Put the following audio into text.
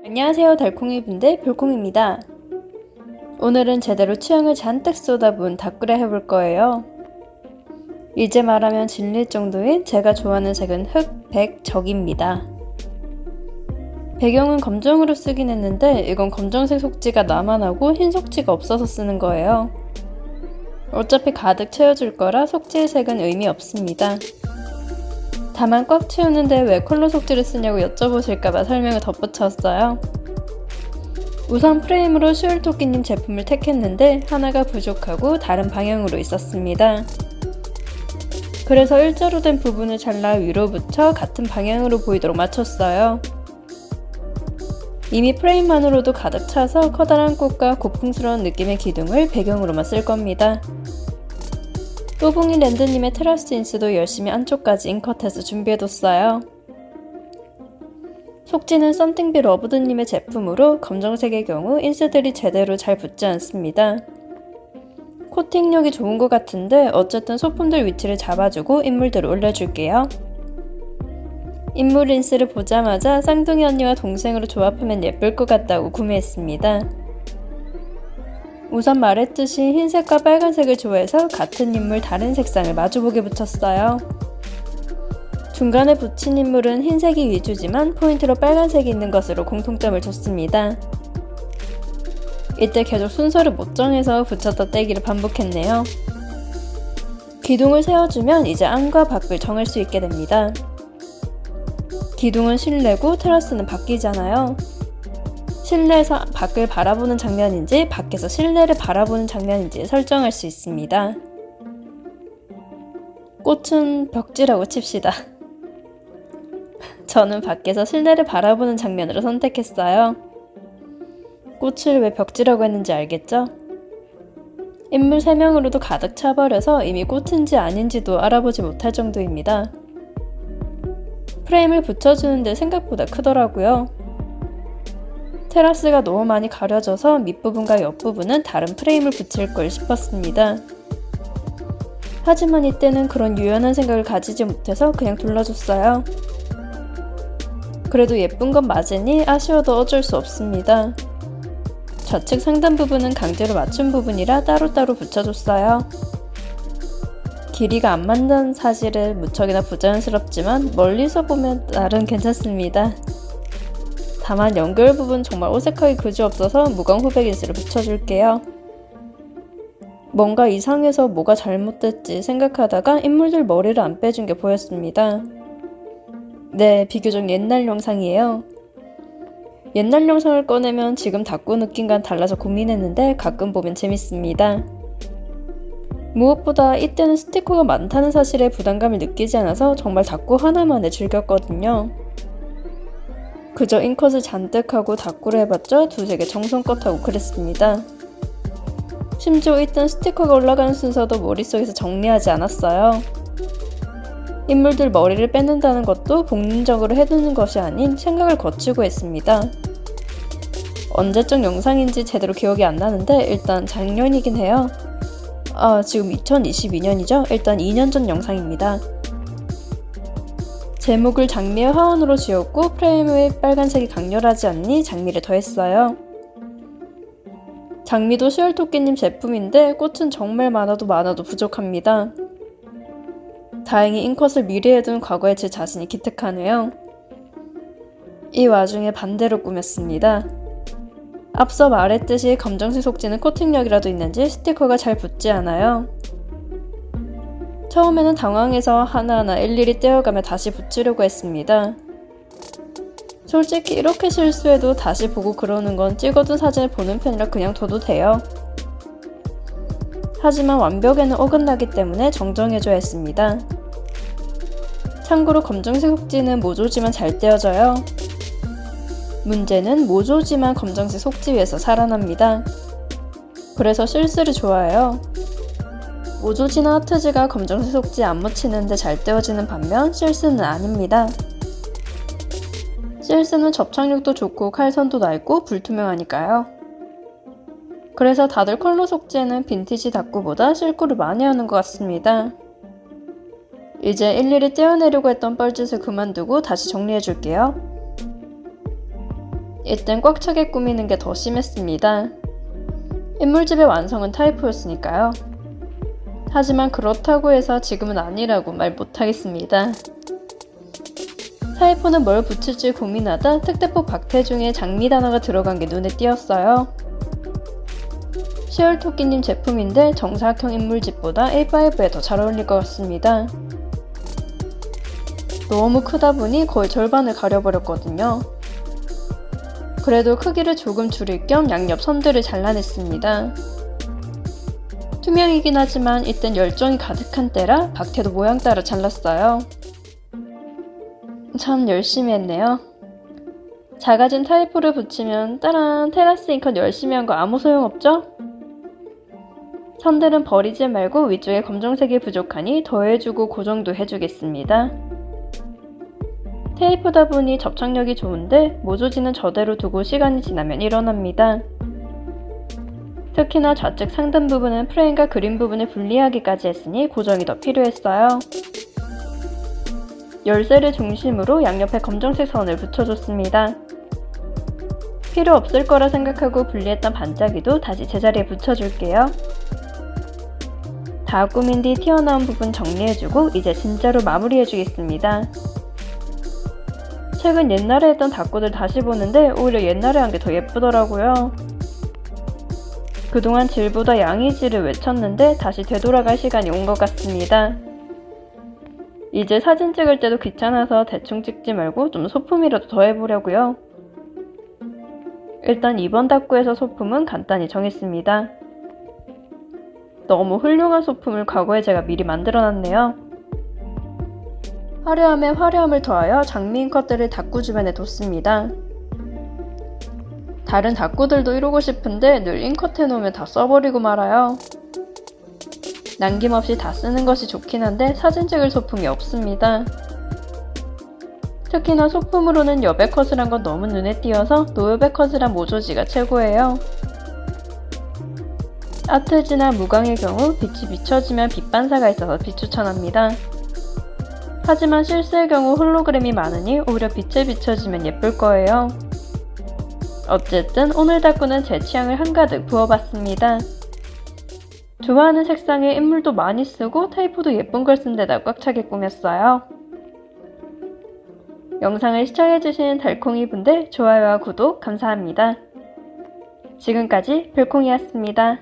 안녕하세요, 달콩이 분들 별콩입니다. 오늘은 제대로 취향을 잔뜩 쏟아부은 다꾸를 해볼 거예요. 이제 말하면 질릴 정도인 제가 좋아하는 색은 흑, 백, 적입니다. 배경은 검정으로 쓰긴 했는데 이건 검정색 속지가 나만 하고 흰 속지가 없어서 쓰는 거예요. 어차피 가득 채워줄 거라 속지의 색은 의미 없습니다. 다만 꽉 채우는데 왜 컬러 속지를 쓰냐고 여쭤보실까봐 설명을 덧붙였어요. 우선 프레임으로 슈얼토끼님 제품을 택했는데 하나가 부족하고 다른 방향으로 있었습니다. 그래서 일자로 된 부분을 잘라 위로 붙여 같은 방향으로 보이도록 맞췄어요. 이미 프레임만으로도 가득 차서 커다란 꽃과 고풍스러운 느낌의 기둥을 배경으로만 쓸 겁니다. 또봉이 랜드님의 테라스 인스도 열심히 안쪽까지 인컷해서 준비해뒀어요. 속지는 썸띵비 러브드님의 제품으로 검정색의 경우 인스들이 제대로 잘 붙지 않습니다. 코팅력이 좋은 것 같은데 어쨌든 소품들 위치를 잡아주고 인물들을 올려줄게요. 인물 인스를 보자마자 쌍둥이 언니와 동생으로 조합하면 예쁠 것 같다고 구매했습니다. 우선 말했듯이 흰색과 빨간색을 좋아해서 같은 인물 다른 색상을 마주보게 붙였어요. 중간에 붙인 인물은 흰색이 위주지만 포인트로 빨간색이 있는 것으로 공통점을 줬습니다. 이때 계속 순서를 못 정해서 붙였다 떼기를 반복했네요. 기둥을 세워주면 이제 안과 밖을 정할 수 있게 됩니다. 기둥은 실내고 테라스는 밖이잖아요. 실내에서 밖을 바라보는 장면인지 밖에서 실내를 바라보는 장면인지 설정할 수 있습니다. 꽃은 벽지라고 칩시다. 저는 밖에서 실내를 바라보는 장면으로 선택했어요. 꽃을 왜 벽지라고 했는지 알겠죠? 인물 3명으로도 가득 차버려서 이미 꽃인지 아닌지도 알아보지 못할 정도입니다. 프레임을 붙여주는데 생각보다 크더라고요. 테라스가 너무 많이 가려져서 밑부분과 옆부분은 다른 프레임을 붙일 걸 싶었습니다. 하지만 이때는 그런 유연한 생각을 가지지 못해서 그냥 둘러줬어요. 그래도 예쁜 건 맞으니 아쉬워도 어쩔 수 없습니다. 좌측 상단 부분은 강제로 맞춘 부분이라 따로따로 붙여줬어요. 길이가 안 맞는 사실은 무척이나 부자연스럽지만 멀리서 보면 나름 괜찮습니다. 다만 연결 부분 정말 어색하기 그지없어서 무광 후백 인스를 붙여줄게요. 뭔가 이상해서 뭐가 잘못됐지 생각하다가 인물들 머리를 안 빼준 게 보였습니다. 네, 비교적 옛날 영상이에요. 옛날 영상을 꺼내면 지금 다꾸 느낌과는 달라서 고민했는데 가끔 보면 재밌습니다. 무엇보다 이때는 스티커가 많다는 사실에 부담감을 느끼지 않아서 정말 다꾸 하나만에 즐겼거든요. 그저 인컷을 잔뜩 하고 다꾸를 해봤자 두세 개 정성껏 하고 그랬습니다. 심지어 이땐 스티커가 올라가는 순서도 머릿속에서 정리하지 않았어요. 인물들 머리를 뺏는다는 것도 본능적으로 해두는 것이 아닌 생각을 거치고 했습니다. 언제적 영상인지 제대로 기억이 안 나는데 일단 작년이긴 해요. 지금 2022년이죠? 일단 2년 전 영상입니다. 제목을 장미의 화원으로 지었고 프레임의 빨간색이 강렬하지 않니 장미를 더했어요. 장미도 슈얼토끼님 제품인데 꽃은 정말 많아도 부족합니다. 다행히 인컷을 미리 해둔 과거의 제 자신이 기특하네요. 이 와중에 반대로 꾸몄습니다. 앞서 말했듯이 검정색 속지는 코팅력이라도 있는지 스티커가 잘 붙지 않아요. 처음에는 당황해서 하나하나 일일이 떼어가며 다시 붙이려고 했습니다. 솔직히 이렇게 실수해도 다시 보고 그러는 건 찍어둔 사진을 보는 편이라 그냥 둬도 돼요. 하지만 완벽에는 어긋나기 때문에 정정해줘야 했습니다. 참고로 검정색 속지는 모조지만 잘 떼어져요. 문제는 모조지만 검정색 속지 위에서 살아납니다. 그래서 실수를 좋아해요. 모조지나 하트지가 검정색 속지 안 묻히는데 잘 떼어지는 반면 실스는 아닙니다. 실스는 접착력도 좋고 칼선도 넓고 불투명하니까요. 그래서 다들 컬러 속지에는 빈티지 다꾸보다 실크를 많이 하는 것 같습니다. 이제 일일이 떼어내려고 했던 뻘짓을 그만두고 다시 정리해줄게요. 이땐 꽉 차게 꾸미는 게 더 심했습니다. 인물집의 완성은 타이포였으니까요. 하지만 그렇다고 해서 지금은 아니라고 말 못하겠습니다. 타이포는 뭘 붙일지 고민하다 특대포 박태중의 장미 단어가 들어간 게 눈에 띄었어요. 시월토끼님 제품인데 정사각형 인물집보다 A5에 더 잘 어울릴 것 같습니다. 너무 크다 보니 거의 절반을 가려버렸거든요. 그래도 크기를 조금 줄일 겸 양옆 선들을 잘라냈습니다. 투명이긴 하지만 이땐 열정이 가득한 때라 박태도 모양 따라 잘랐어요. 참 열심히 했네요. 작아진 타이포를 붙이면 따란 테라스 잉컷 열심히 한 거 아무 소용없죠? 선들은 버리지 말고 위쪽에 검정색이 부족하니 더해주고 고정도 해주겠습니다. 테이프다 보니 접착력이 좋은데 모조지는 저대로 두고 시간이 지나면 일어납니다. 특히나 좌측 상단 부분은 프레임과 그림 부분을 분리하기까지 했으니 고정이 더 필요했어요. 열쇠를 중심으로 양옆에 검정색 선을 붙여줬습니다. 필요 없을 거라 생각하고 분리했던 반짝이도 다시 제자리에 붙여줄게요. 다 꾸민 뒤 튀어나온 부분 정리해주고 이제 진짜로 마무리해주겠습니다. 최근 옛날에 했던 닭구들 다시 보는데 오히려 옛날에 한 게 더 예쁘더라고요. 그동안 질보다 양의 질을 외쳤는데 다시 되돌아갈 시간이 온 것 같습니다. 이제 사진 찍을 때도 귀찮아서 대충 찍지 말고 좀 소품이라도 더 해보려고요. 일단 이번 닭구에서 소품은 간단히 정했습니다. 너무 훌륭한 소품을 과거에 제가 미리 만들어놨네요. 화려함에 화려함을 더하여 장미인 컷들을 닭구 주변에 뒀습니다. 다른 닭구들도 이루고 싶은데 늘 인컷 해놓으면 다 써버리고 말아요. 남김없이 다 쓰는 것이 좋긴 한데 사진 찍을 소품이 없습니다. 특히나 소품으로는 여백 컷을 한 건 너무 눈에 띄어서 노여백 컷을 한 모조지가 최고예요. 아트지나 무광의 경우 빛이 비춰지면 빛 반사가 있어서 비추천합니다. 하지만 실수의 경우 홀로그램이 많으니 오히려 빛에 비춰지면 예쁠 거예요. 어쨌든 오늘 닭구는 제 취향을 한가득 부어봤습니다. 좋아하는 색상에 인물도 많이 쓰고 타이포도 예쁜 걸 쓴 데다 꽉 차게 꾸몄어요. 영상을 시청해주신 달콩이 분들 좋아요와 구독 감사합니다. 지금까지 별콩이었습니다.